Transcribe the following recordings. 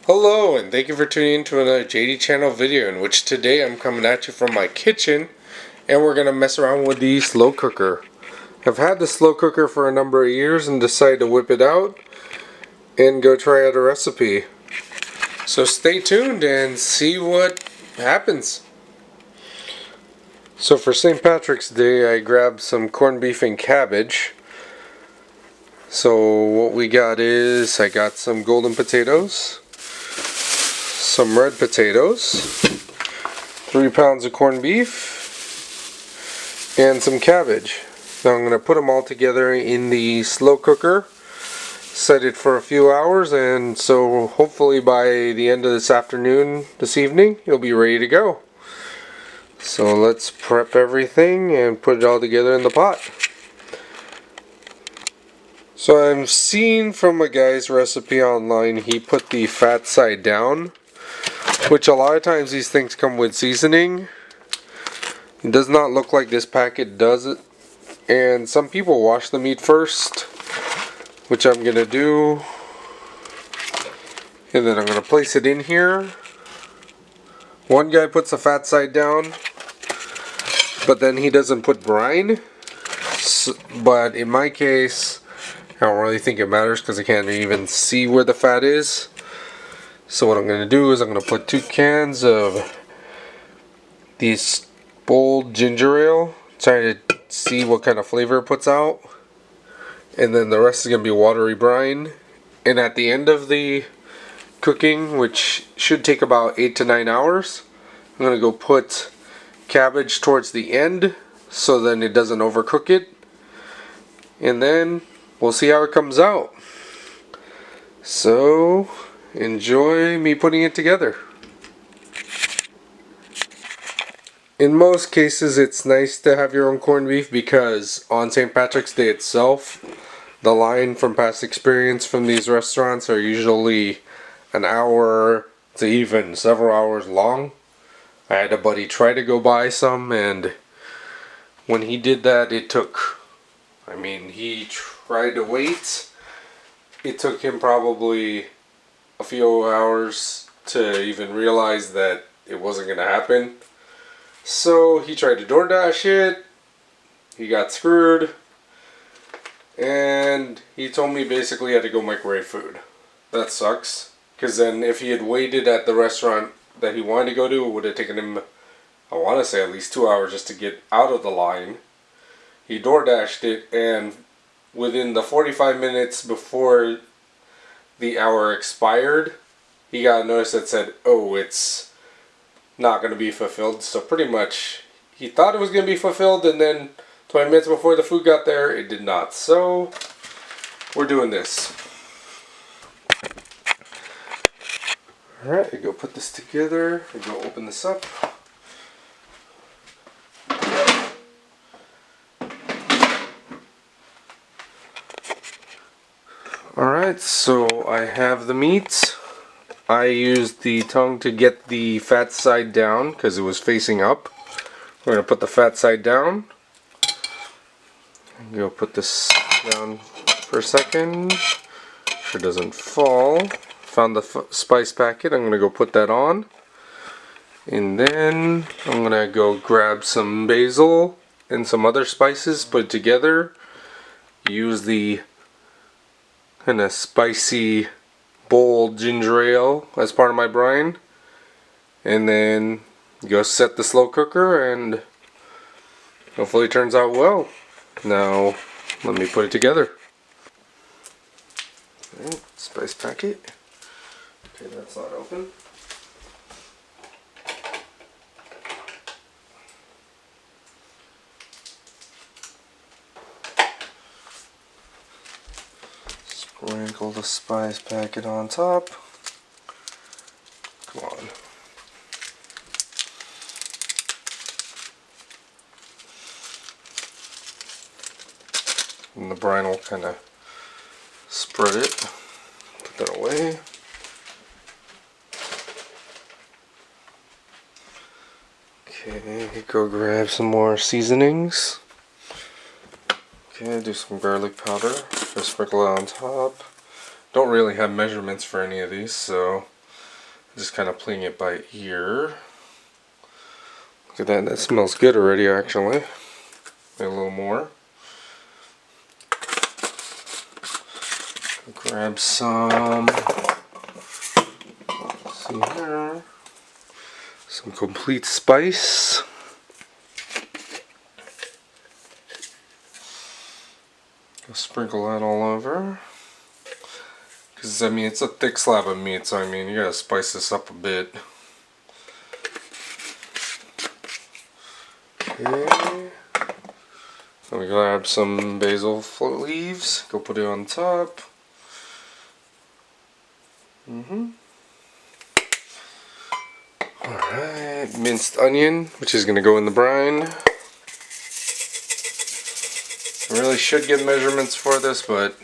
Hello, and thank you for tuning in to another JD channel video, in which today I'm coming at you from my kitchen and we're going to mess around with the slow cooker. I've had the slow cooker for a number of years and decided to whip it out and go try out a recipe. So stay tuned and see what happens. So for St. Patrick's Day I grabbed some corned beef and cabbage. So what we got is I got some golden potatoes, some red potatoes, 3 pounds of corned beef, and some cabbage. Now I'm going to put them all together in the slow cooker, set it for a few hours, and so hopefully by the end of this evening, it'll be ready to go. So let's prep everything and put it all together in the pot. So I'm seeing from a guy's recipe online, he put the fat side down, which a lot of times these things come with seasoning. It does not look like this packet does it, and some people wash the meat first, which I'm going to do, and then I'm going to place it in here. One guy puts the fat side down, but then he doesn't put brine, but in my case I don't really think it matters because I can't even see where the fat is. So what I'm going to do is I'm going to put 2 cans of these bold ginger ale, trying to see what kind of flavor it puts out, and then the rest is going to be watery brine. And at the end of the cooking, which should take about 8 to 9 hours, I'm going to go put cabbage towards the end so then it doesn't overcook it, and then we'll see how it comes out. So enjoy me putting it together. In most cases it's nice to have your own corned beef because on St. Patrick's Day itself, the line from past experience from these restaurants are usually an hour to even several hours long. I had a buddy try to go buy some, and when he did that he tried to wait. It took him probably a few hours to even realize that it wasn't going to happen. So he tried to DoorDash it, he got screwed, and he told me basically he had to go microwave food. That sucks, because then if he had waited at the restaurant that he wanted to go to, it would have taken him, I want to say, at least 2 hours just to get out of the line. He DoorDashed it, and within the 45 minutes before the hour expired, he got a notice that said, oh, it's not going to be fulfilled. So pretty much he thought it was going to be fulfilled, and then 20 minutes before the food got there, it did not. So we're doing this. Alright, I go put this together. I go open this up. Alright, so I have the meat. I used the tongue to get the fat side down because it was facing up. We're going to put the fat side down. I'm going to put this down for a second. Sure it doesn't fall. Found the spice packet. I'm going to go put that on. And then I'm going to go grab some basil and some other spices, put it together. Use the kind of spicy bold ginger ale as part of my brine, and then go set the slow cooker, and hopefully it turns out well. Now let me put it together. Right, spice packet. Okay, that's not open. Sprinkle the spice packet on top. Come on. And the brine will kind of spread it. Put that away. Okay, go grab some more seasonings. Okay, do some garlic powder. Just sprinkle it on top. Don't really have measurements for any of these, so Just kind of playing it by ear. Look at that, that smells good already actually. Maybe a little more. Grab some, let's see here, some complete spice. I'll sprinkle that all over. Because I mean, it's a thick slab of meat, so I mean, you gotta spice this up a bit. Okay. Then we grab some basil leaves, go put it on top. Alright, minced onion, which is going to go in the brine. I really should get measurements for this, but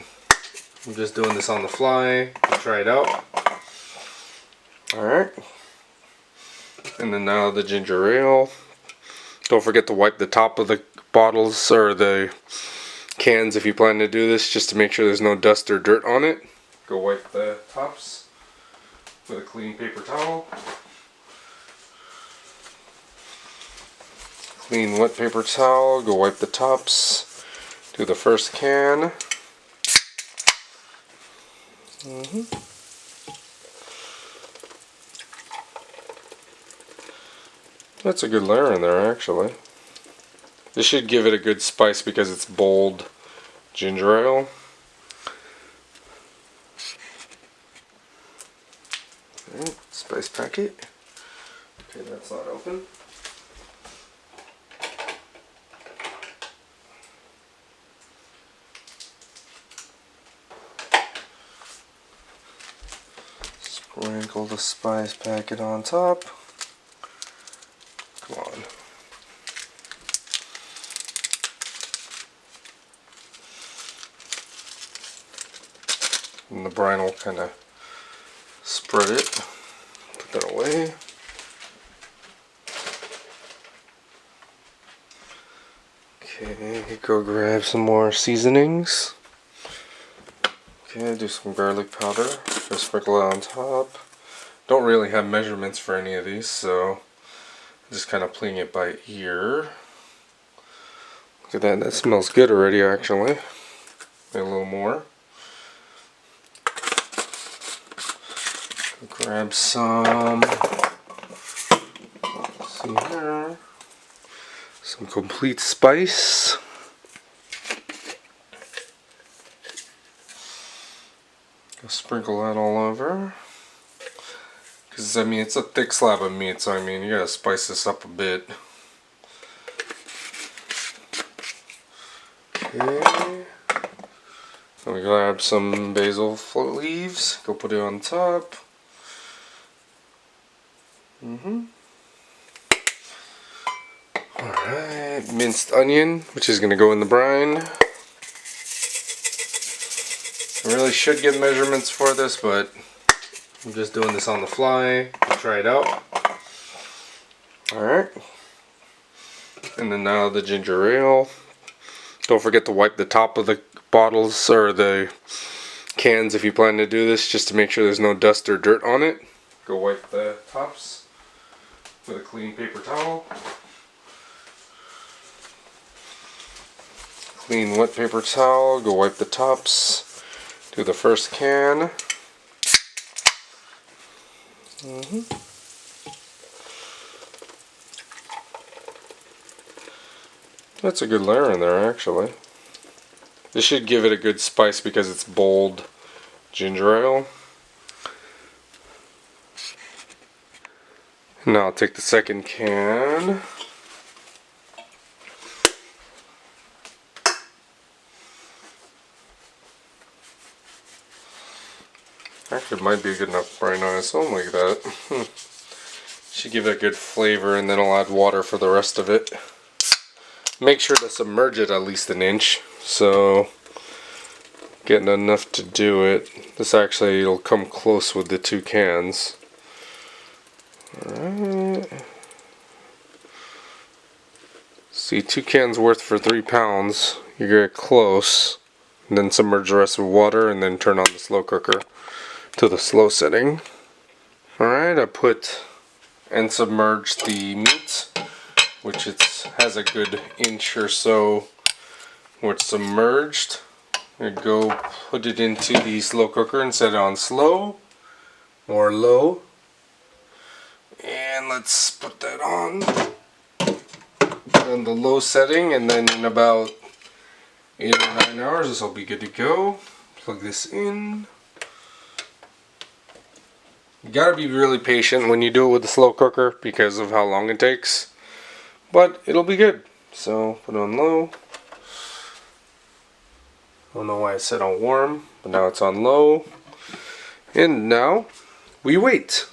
I'm just doing this on the fly to try it out. Alright. And then now the ginger ale. Don't forget to wipe the top of the bottles or the cans if you plan to do this, just to make sure there's no dust or dirt on it. Go wipe the tops with a clean paper towel. Clean wet paper towel, go wipe the tops. Do the first can. That's a good layer in there actually. This should give it a good spice because it's bold ginger ale. Alright, spice packet. Okay, that's not open. Sprinkle the spice packet on top. Come on. And the brine will kind of spread it. Put that away. Okay, go grab some more seasonings. Okay, do some garlic powder. Just sprinkle it on top. Don't really have measurements for any of these, so just kind of playing it by ear. Look at that, that smells good already actually. Maybe a little more. Grab some, let's see here, some complete spice. I'll sprinkle that all over. Because I mean, it's a thick slab of meat, so I mean, you gotta spice this up a bit. Okay. Then we grab some basil leaves, go put it on top. Alright, minced onion, which is going to go in the brine. I really should get measurements for this, but I'm just doing this on the fly to try it out. Alright. And then now the ginger ale. Don't forget to wipe the top of the bottles or the cans if you plan to do this, just to make sure there's no dust or dirt on it. Go wipe the tops with a clean paper towel. Clean wet paper towel, go wipe the tops. Do the first can. That's a good layer in there actually. This should give it a good spice because it's bold ginger ale. Now I'll take the second can. Actually, it might be good enough brine on its own like that. Should give it a good flavor, and then I'll add water for the rest of it. Make sure to submerge it at least an inch, so getting enough to do it. This actually, it'll come close with the two cans. Alright. See, 2 cans worth for 3 pounds. You get close, and then submerge the rest with water, and then turn on the slow cooker to the slow setting. Alright, I put and submerged the meat, which has a good inch or so where it's submerged. I go put it into the slow cooker and set it on slow or low. And let's put that on the low setting, and then in about 8 or 9 hours this will be good to go. Plug this in. You gotta be really patient when you do it with the slow cooker because of how long it takes, but it'll be good. So put it on low. I don't know why I said on warm, but now it's on low. And now we wait.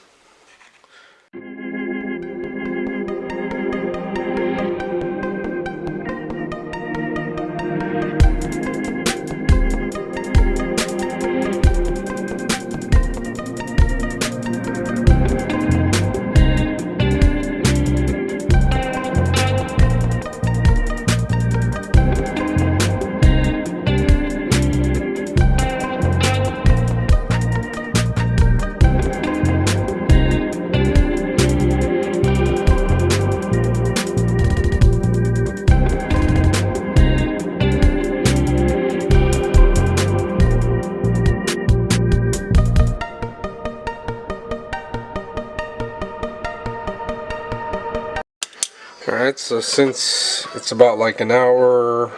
Alright, so since it's about like an hour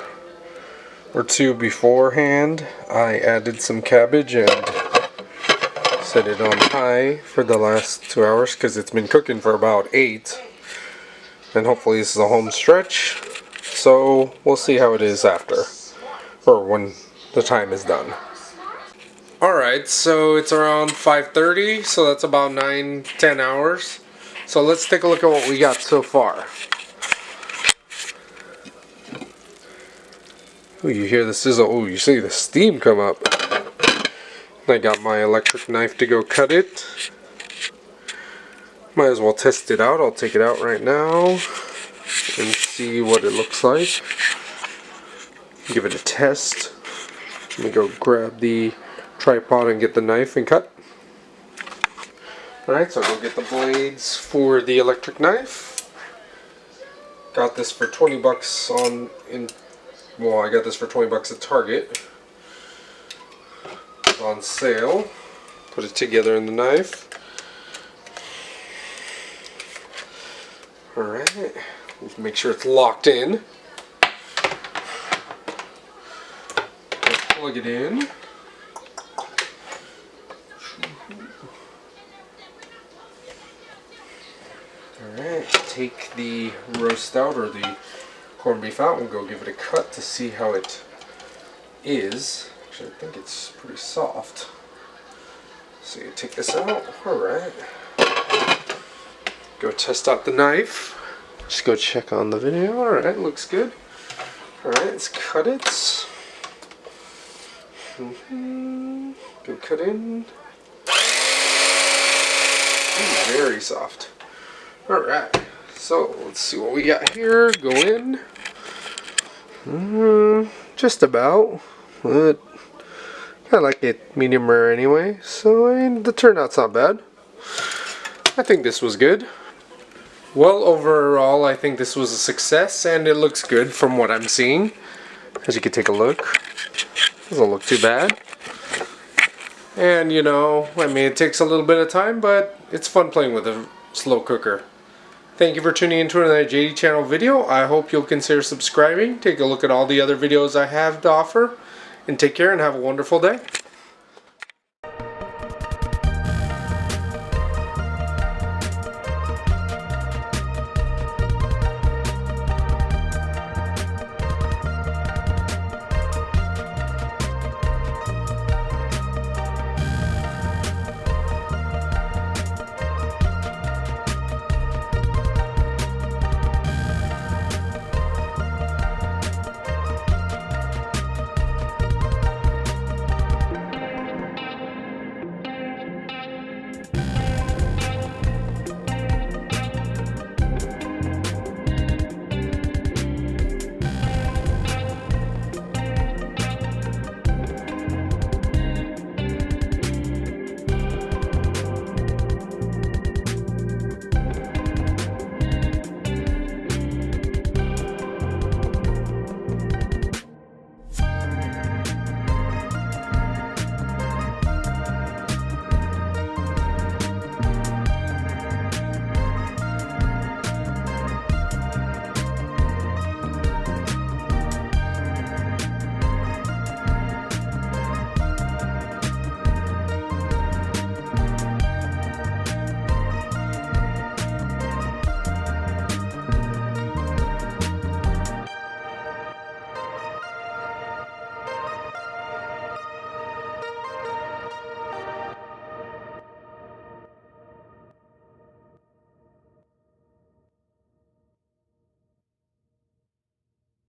or two beforehand, I added some cabbage and set it on high for the last 2 hours because it's been cooking for about 8. And hopefully this is a home stretch, so we'll see how it is after, or when the time is done. Alright, so it's around 5:30, so that's about 9-10 hours. So let's take a look at what we got so far. Oh, you hear the sizzle. Oh, you see the steam come up. I got my electric knife to go cut it. Might as well test it out. I'll take it out right now and see what it looks like. Give it a test. Let me go grab the tripod and get the knife and cut. Alright, so I'll go get the blades for the electric knife. Got this for 20 bucks well, I got this for 20 bucks at Target. It's on sale. Put it together in the knife. Alright, make sure it's locked in. Plug it in. Alright, take the roast out, or the corned beef out, and go give it a cut to see how it is. Actually, I think it's pretty soft. So you take this out. Alright. Go test out the knife. Just go check on the video. Alright, looks good. Alright, let's cut it. Go cut in. Ooh, very soft. Alright, so let's see what we got here. Go in. Just about. But I like it medium rare anyway, so I mean, the turnout's not bad. I think this was good. Well, overall, I think this was a success, and it looks good from what I'm seeing. As you can take a look, doesn't look too bad. And you know, I mean, it takes a little bit of time, but it's fun playing with a slow cooker. Thank you for tuning into another JD Channel video. I hope you'll consider subscribing. Take a look at all the other videos I have to offer. And take care and have a wonderful day.